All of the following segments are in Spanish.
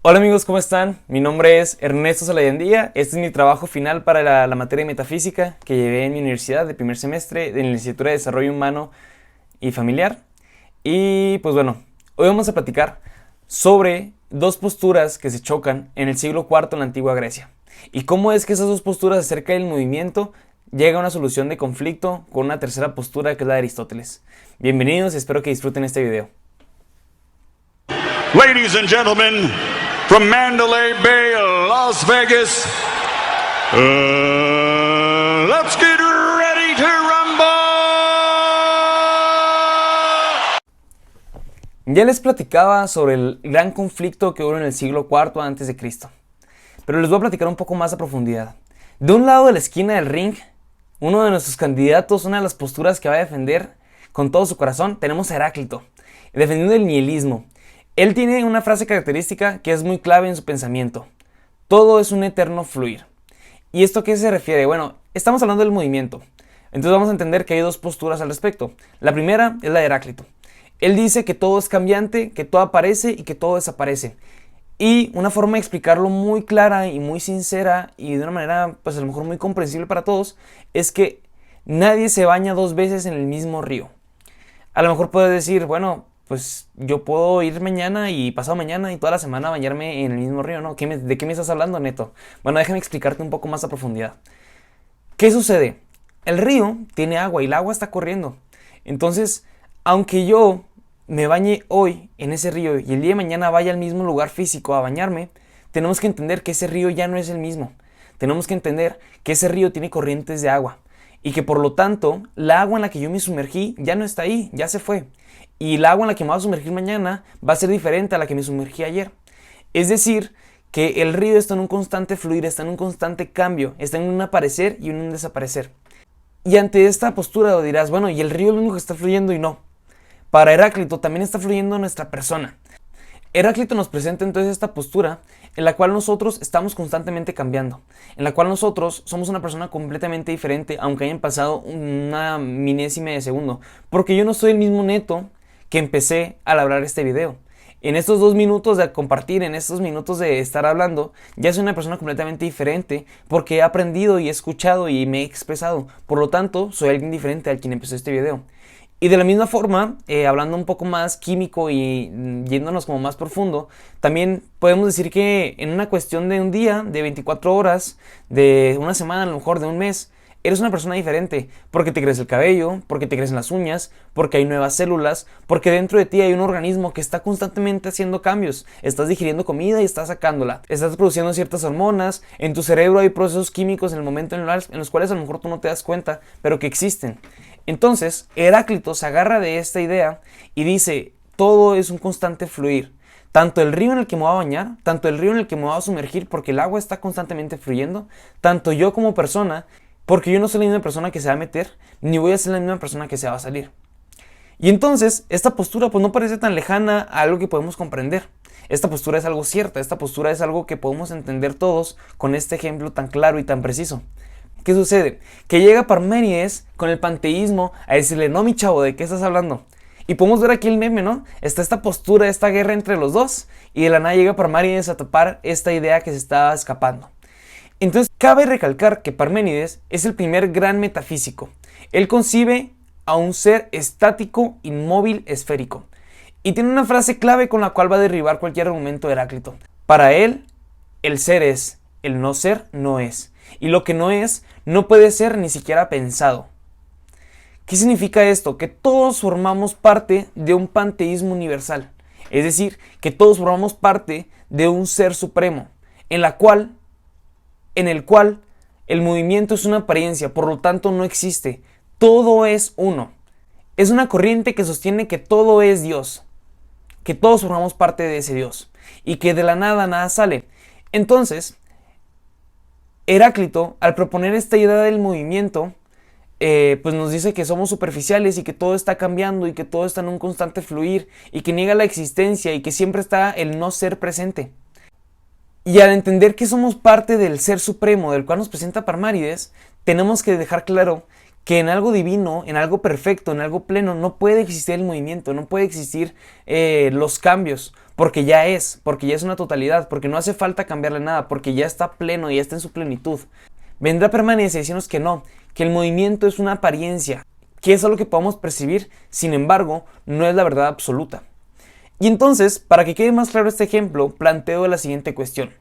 Hola amigos, ¿cómo están? Mi nombre es Ernesto Salayandía. Este es mi trabajo final para la materia de metafísica que llevé en mi universidad de primer semestre de la licenciatura de Desarrollo Humano y Familiar. Y pues bueno, hoy vamos a platicar sobre dos posturas que se chocan en el siglo IV en la antigua Grecia. Y cómo es que esas dos posturas acerca del movimiento llega a una solución de conflicto con una tercera postura que es la de Aristóteles. Bienvenidos y espero que disfruten este video. Ladies and gentlemen, from Mandalay Bay, Las Vegas, let's get ready to rumble! Ya les platicaba sobre el gran conflicto que hubo en el siglo IV a.C., pero les voy a platicar un poco más a profundidad. De un lado de la esquina del ring, uno de nuestros candidatos, una de las posturas que va a defender con todo su corazón, tenemos a Heráclito, defendiendo el nihilismo. Él tiene una frase característica que es muy clave en su pensamiento: todo es un eterno fluir. ¿Y esto a qué se refiere? Bueno, estamos hablando del movimiento, entonces vamos a entender que hay dos posturas al respecto. La primera es la de Heráclito. Él dice que todo es cambiante, que todo aparece y que todo desaparece. Y una forma de explicarlo muy clara y muy sincera y de una manera pues a lo mejor muy comprensible para todos es que nadie se baña dos veces en el mismo río. A lo mejor puedes decir, bueno, pues yo puedo ir mañana y pasado mañana y toda la semana bañarme en el mismo río, ¿no? ¿De qué me estás hablando, Neto? Bueno, déjame explicarte un poco más a profundidad. ¿Qué sucede? El río tiene agua y el agua está corriendo. Entonces, aunque yo me bañe hoy en ese río y el día de mañana vaya al mismo lugar físico a bañarme, tenemos que entender que ese río ya no es el mismo. Tenemos que entender que ese río tiene corrientes de agua y que por lo tanto la agua en la que yo me sumergí ya no está ahí, ya se fue. Y el agua en la que me voy a sumergir mañana va a ser diferente a la que me sumergí ayer. Es decir, que el río está en un constante fluir, está en un constante cambio, está en un aparecer y en un desaparecer. Y ante esta postura dirás, bueno, y el río es lo único que está fluyendo, y no. Para Heráclito también está fluyendo nuestra persona. Heráclito nos presenta entonces esta postura en la cual nosotros estamos constantemente cambiando, en la cual nosotros somos una persona completamente diferente aunque hayan pasado una milésima de segundo, porque yo no soy el mismo Neto que empecé a elaborar este video. En estos 2 minutos de compartir, en estos minutos de estar hablando, ya soy una persona completamente diferente porque he aprendido y he escuchado y me he expresado. Por lo tanto, soy alguien diferente al quien empezó este video. Y de la misma forma, hablando un poco más químico y yéndonos como más profundo, también podemos decir que en una cuestión de un día, de 24 horas, de una semana, a lo mejor de un mes, eres una persona diferente, porque te crece el cabello, porque te crecen las uñas, porque hay nuevas células, porque dentro de ti hay un organismo que está constantemente haciendo cambios. Estás digiriendo comida y estás sacándola. Estás produciendo ciertas hormonas, en tu cerebro hay procesos químicos en el momento en los cuales a lo mejor tú no te das cuenta, pero que existen. Entonces, Heráclito se agarra de esta idea y dice, todo es un constante fluir. Tanto el río en el que me voy a bañar, tanto el río en el que me voy a sumergir, porque el agua está constantemente fluyendo, tanto yo como persona, porque yo no soy la misma persona que se va a meter, ni voy a ser la misma persona que se va a salir. Y entonces, esta postura pues no parece tan lejana a algo que podemos comprender. Esta postura es algo cierta, esta postura es algo que podemos entender todos con este ejemplo tan claro y tan preciso. ¿Qué sucede? Que llega Parménides con el panteísmo a decirle, no mi chavo, ¿de qué estás hablando? Y podemos ver aquí el meme, ¿no? Está esta postura, esta guerra entre los dos, y de la nada llega Parménides a tapar esta idea que se estaba escapando. Entonces, cabe recalcar que Parménides es el primer gran metafísico. Él concibe a un ser estático, inmóvil, esférico. Y tiene una frase clave con la cual va a derribar cualquier argumento de Heráclito. Para él, el ser es, el no ser no es. Y lo que no es, no puede ser ni siquiera pensado. ¿Qué significa esto? Que todos formamos parte de un panteísmo universal. Es decir, que todos formamos parte de un ser supremo, en el cual el movimiento es una apariencia, por lo tanto no existe. Todo es uno. Es una corriente que sostiene que todo es Dios, que todos formamos parte de ese Dios y que de la nada sale. Entonces, Heráclito, al proponer esta idea del movimiento, pues nos dice que somos superficiales y que todo está cambiando y que todo está en un constante fluir y que niega la existencia y que siempre está el no ser presente. Y al entender que somos parte del ser supremo del cual nos presenta Parménides, tenemos que dejar claro que en algo divino, en algo perfecto, en algo pleno, no puede existir el movimiento, no puede existir los cambios. porque ya es una totalidad, porque no hace falta cambiarle nada, porque ya está pleno, ya está en su plenitud. Vendrá permanencia y decirnos que no, que el movimiento es una apariencia, que es algo que podemos percibir, sin embargo, no es la verdad absoluta. Y entonces, para que quede más claro este ejemplo, planteo la siguiente cuestión.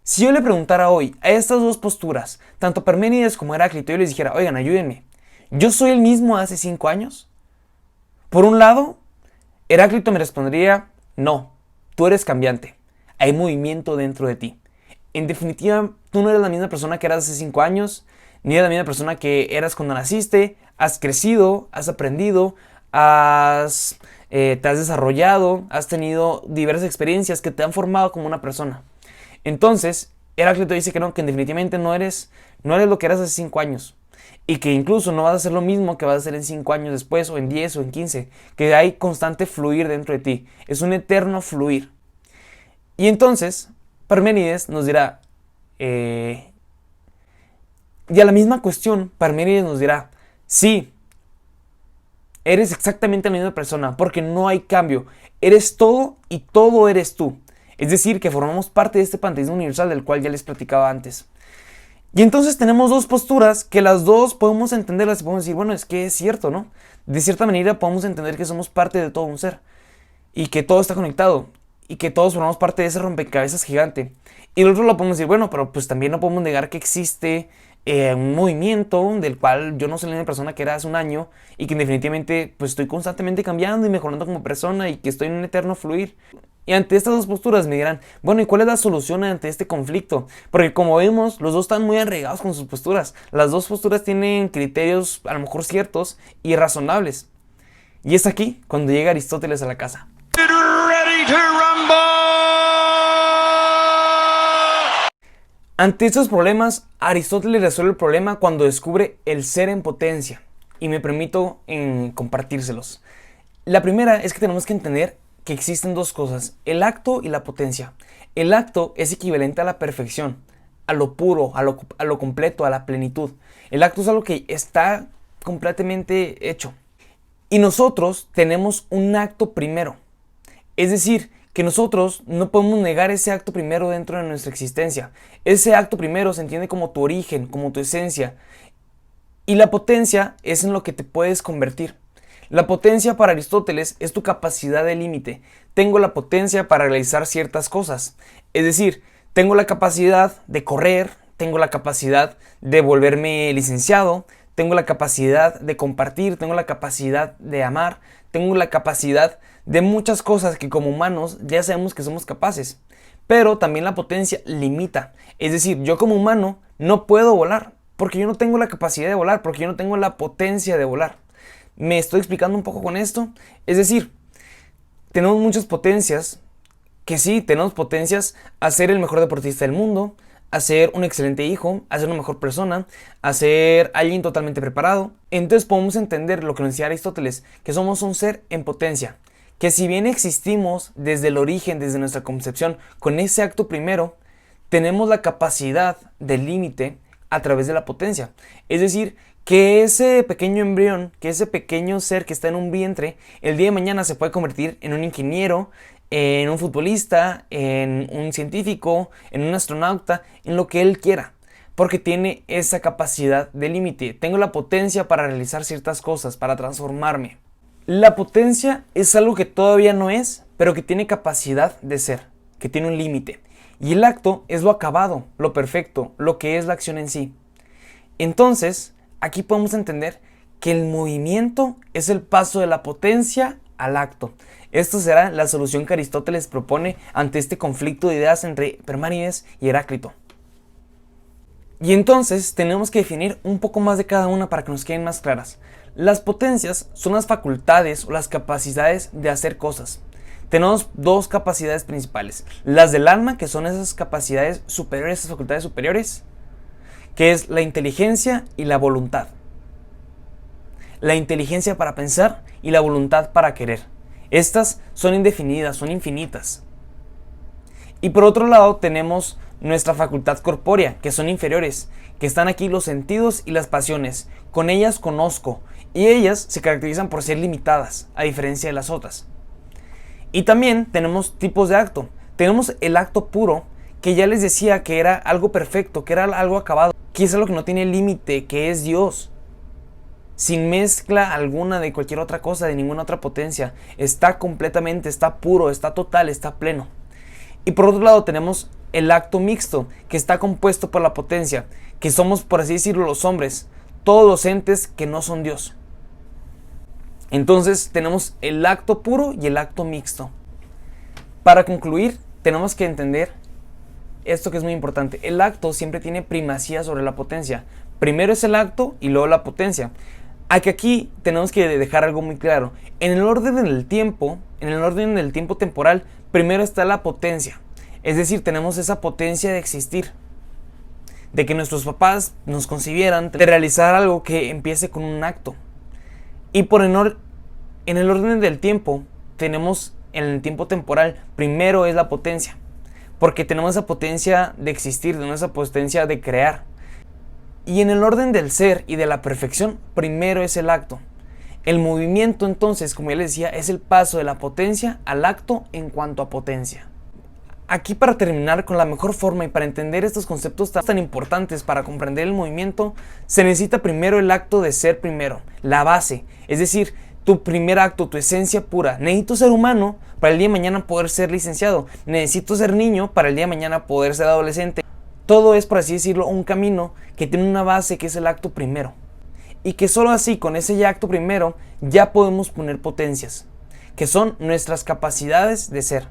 Si yo le preguntara hoy a estas dos posturas, tanto Parménides como Heráclito, yo les dijera, oigan, ayúdenme, ¿yo soy el mismo hace 5 años? Por un lado, Heráclito me respondería, no, tú eres cambiante, hay movimiento dentro de ti. En definitiva, tú no eres la misma persona que eras hace 5 años, ni eres la misma persona que eras cuando naciste, has crecido, has aprendido, te has desarrollado, has tenido diversas experiencias que te han formado como una persona. Entonces, Heráclito dice que no, que definitivamente no eres lo que eras hace 5 años. Y que incluso no vas a hacer lo mismo que vas a hacer en 5 años después, o en 10 o en 15. Que hay constante fluir dentro de ti. Es un eterno fluir. Y entonces, Parménides nos dirá, y a la misma cuestión, Parménides nos dirá, sí, eres exactamente la misma persona, porque no hay cambio. Eres todo y todo eres tú. Es decir, que formamos parte de este panteísmo universal del cual ya les platicaba antes. Y entonces tenemos dos posturas que las dos podemos entenderlas y podemos decir, bueno, es que es cierto, ¿no? De cierta manera podemos entender que somos parte de todo un ser y que todo está conectado y que todos formamos parte de ese rompecabezas gigante. Y el otro lo podemos decir, bueno, pero pues también no podemos negar que existe un movimiento del cual yo no soy la misma persona que era hace un año y que definitivamente pues estoy constantemente cambiando y mejorando como persona y que estoy en un eterno fluir. Y ante estas dos posturas me dirán, bueno, ¿y cuál es la solución ante este conflicto? Porque como vemos, los dos están muy arraigados con sus posturas. Las dos posturas tienen criterios a lo mejor ciertos y razonables. Y es aquí cuando llega Aristóteles a la casa. Ready to rumble. Ante estos problemas, Aristóteles resuelve el problema cuando descubre el ser en potencia. Y me permito compartírselos. La primera es que tenemos que entender que existen dos cosas, el acto y la potencia. El acto es equivalente a la perfección, a lo puro, a lo completo, a la plenitud. El acto es algo que está completamente hecho. Y nosotros tenemos un acto primero. Es decir, que nosotros no podemos negar ese acto primero dentro de nuestra existencia. Ese acto primero se entiende como tu origen, como tu esencia. Y la potencia es en lo que te puedes convertir. La potencia para Aristóteles es tu capacidad de límite. Tengo la potencia para realizar ciertas cosas. Es decir, tengo la capacidad de correr, tengo la capacidad de volverme licenciado, tengo la capacidad de compartir, tengo la capacidad de amar, tengo la capacidad de muchas cosas que como humanos ya sabemos que somos capaces. Pero también la potencia limita. Es decir, yo como humano no puedo volar, porque yo no tengo la capacidad de volar, porque yo no tengo la potencia de volar. ¿Me estoy explicando un poco con esto? Es decir, tenemos muchas potencias, que sí, tenemos potencias a ser el mejor deportista del mundo, a ser un excelente hijo, a ser una mejor persona, a ser alguien totalmente preparado. Entonces podemos entender lo que nos decía Aristóteles, que somos un ser en potencia, que si bien existimos desde el origen, desde nuestra concepción, con ese acto primero, tenemos la capacidad del límite a través de la potencia. Es decir, que ese pequeño embrión, que ese pequeño ser que está en un vientre, el día de mañana se puede convertir en un ingeniero, en un futbolista, en un científico, en un astronauta, en lo que él quiera, porque tiene esa capacidad de límite. Tengo la potencia para realizar ciertas cosas, para transformarme. La potencia es algo que todavía no es, pero que tiene capacidad de ser, que tiene un límite. Y el acto es lo acabado, lo perfecto, lo que es la acción en sí. Entonces, aquí podemos entender que el movimiento es el paso de la potencia al acto. Esto será la solución que Aristóteles propone ante este conflicto de ideas entre Parménides y Heráclito. Y entonces tenemos que definir un poco más de cada una para que nos queden más claras. Las potencias son las facultades o las capacidades de hacer cosas. Tenemos dos capacidades principales. Las del alma, que son esas capacidades superiores, esas facultades superiores, que es la inteligencia y la voluntad. La inteligencia para pensar y la voluntad para querer. Estas son indefinidas, son infinitas. Y por otro lado tenemos nuestra facultad corpórea, que son inferiores, que están aquí los sentidos y las pasiones. Con ellas conozco, y ellas se caracterizan por ser limitadas, a diferencia de las otras. Y también tenemos tipos de acto. Tenemos el acto puro, que ya les decía que era algo perfecto, que era algo acabado, que es algo que no tiene límite, que es Dios, sin mezcla alguna de cualquier otra cosa, de ninguna otra potencia. Está completamente, está puro, está total, está pleno. Y por otro lado tenemos el acto mixto, que está compuesto por la potencia, que somos, por así decirlo, los hombres, todos los entes que no son Dios. Entonces tenemos el acto puro y el acto mixto. Para concluir, tenemos que entender esto que es muy importante. El acto siempre tiene primacía sobre la potencia. Primero es el acto y luego la potencia. Aquí tenemos que dejar algo muy claro. En el orden del tiempo temporal, primero está la potencia. Es decir, tenemos esa potencia de existir, de que nuestros papás nos concibieran, de realizar algo que empiece con un acto. Y en el orden del tiempo, tenemos en el tiempo temporal, primero es la potencia, porque tenemos esa potencia de existir, tenemos esa potencia de crear. Y en el orden del ser y de la perfección, primero es el acto. El movimiento, entonces, como ya les decía, es el paso de la potencia al acto en cuanto a potencia. Aquí, para terminar con la mejor forma y para entender estos conceptos tan importantes para comprender el movimiento, se necesita primero el acto de ser primero, la base, es decir, tu primer acto, tu esencia pura. Necesito ser humano para el día de mañana poder ser licenciado. Necesito ser niño para el día de mañana poder ser adolescente. Todo es, por así decirlo, un camino que tiene una base, que es el acto primero. Y que solo así, con ese acto primero, ya podemos poner potencias, que son nuestras capacidades de ser.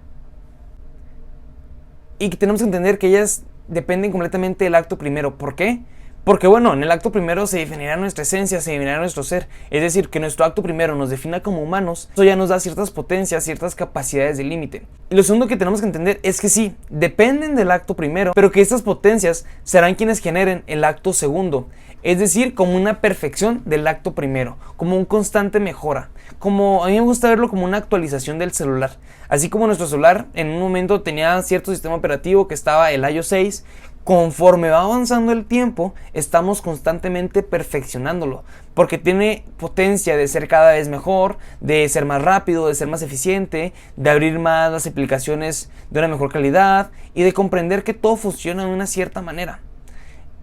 Y que tenemos que entender que ellas dependen completamente del acto primero. ¿Por qué? Porque bueno, en el acto primero se definirá nuestra esencia, se definirá nuestro ser. Es decir, que nuestro acto primero nos defina como humanos. Eso ya nos da ciertas potencias, ciertas capacidades de límite. Y lo segundo que tenemos que entender es que sí, dependen del acto primero, pero que estas potencias serán quienes generen el acto segundo. Es decir, como una perfección del acto primero, como un constante mejora. Como a mí me gusta verlo como una actualización del celular. Así como nuestro celular en un momento tenía cierto sistema operativo que estaba el iOS 6, conforme va avanzando el tiempo, estamos constantemente perfeccionándolo, porque tiene potencia de ser cada vez mejor, de ser más rápido, de ser más eficiente, de abrir más las aplicaciones de una mejor calidad y de comprender que todo funciona de una cierta manera.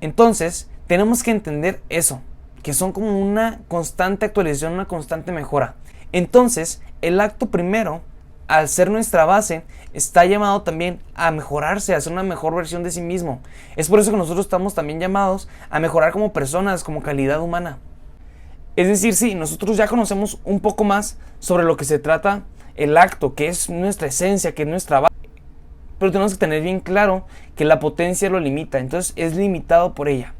Entonces, tenemos que entender eso, que son como una constante actualización, una constante mejora. Entonces, el acto primero, al ser nuestra base, está llamado también a mejorarse, a ser una mejor versión de sí mismo. Es por eso que nosotros estamos también llamados a mejorar como personas, como calidad humana. Es decir, sí, nosotros ya conocemos un poco más sobre lo que se trata el acto, que es nuestra esencia, que es nuestra base. Pero tenemos que tener bien claro que la potencia lo limita, entonces es limitado por ella.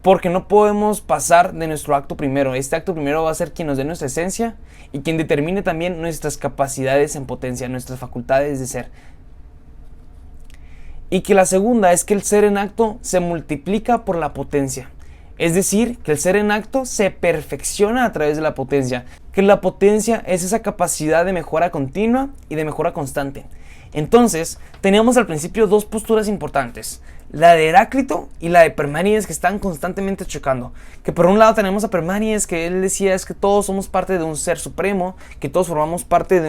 Porque no podemos pasar de nuestro acto primero. Este acto primero va a ser quien nos dé nuestra esencia y quien determine también nuestras capacidades en potencia, nuestras facultades de ser. Y que la segunda es que el ser en acto se multiplica por la potencia. Es decir, que el ser en acto se perfecciona a través de la potencia. Que la potencia es esa capacidad de mejora continua y de mejora constante. Entonces, teníamos al principio dos posturas importantes, la de Heráclito y la de Parménides, que están constantemente chocando. Que por un lado tenemos a Parménides, que él decía es que todos somos parte de un ser supremo, que todos formamos parte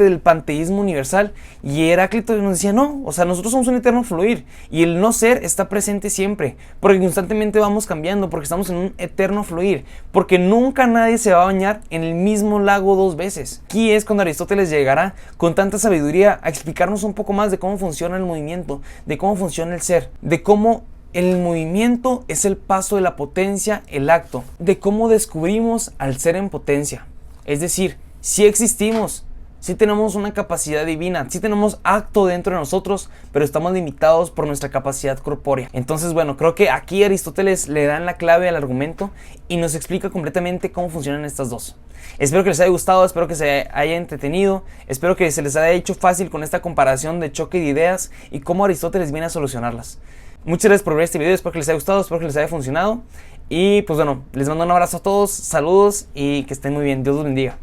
del panteísmo universal, y Heráclito nos decía no, o sea, nosotros somos un eterno fluir, y el no ser está presente siempre, porque constantemente vamos cambiando, porque estamos en un eterno fluir, porque nunca nadie se va a bañar en el mismo lago dos veces. Aquí es cuando Aristóteles llegará con tanta sabiduría a explicarnos un poco más de cómo funciona el movimiento, de cómo funciona el ser, de cómo el movimiento es el paso de la potencia, el acto, de cómo descubrimos al ser en potencia. Es decir, sí existimos, sí tenemos una capacidad divina, sí tenemos acto dentro de nosotros, pero estamos limitados por nuestra capacidad corpórea. Entonces, bueno, creo que aquí Aristóteles le da la clave al argumento y nos explica completamente cómo funcionan estas dos. Espero que les haya gustado, espero que se haya entretenido, espero que se les haya hecho fácil con esta comparación de choque de ideas y cómo Aristóteles viene a solucionarlas. Muchas gracias por ver este video, espero que les haya gustado, espero que les haya funcionado. Y pues bueno, les mando un abrazo a todos, saludos y que estén muy bien. Dios los bendiga.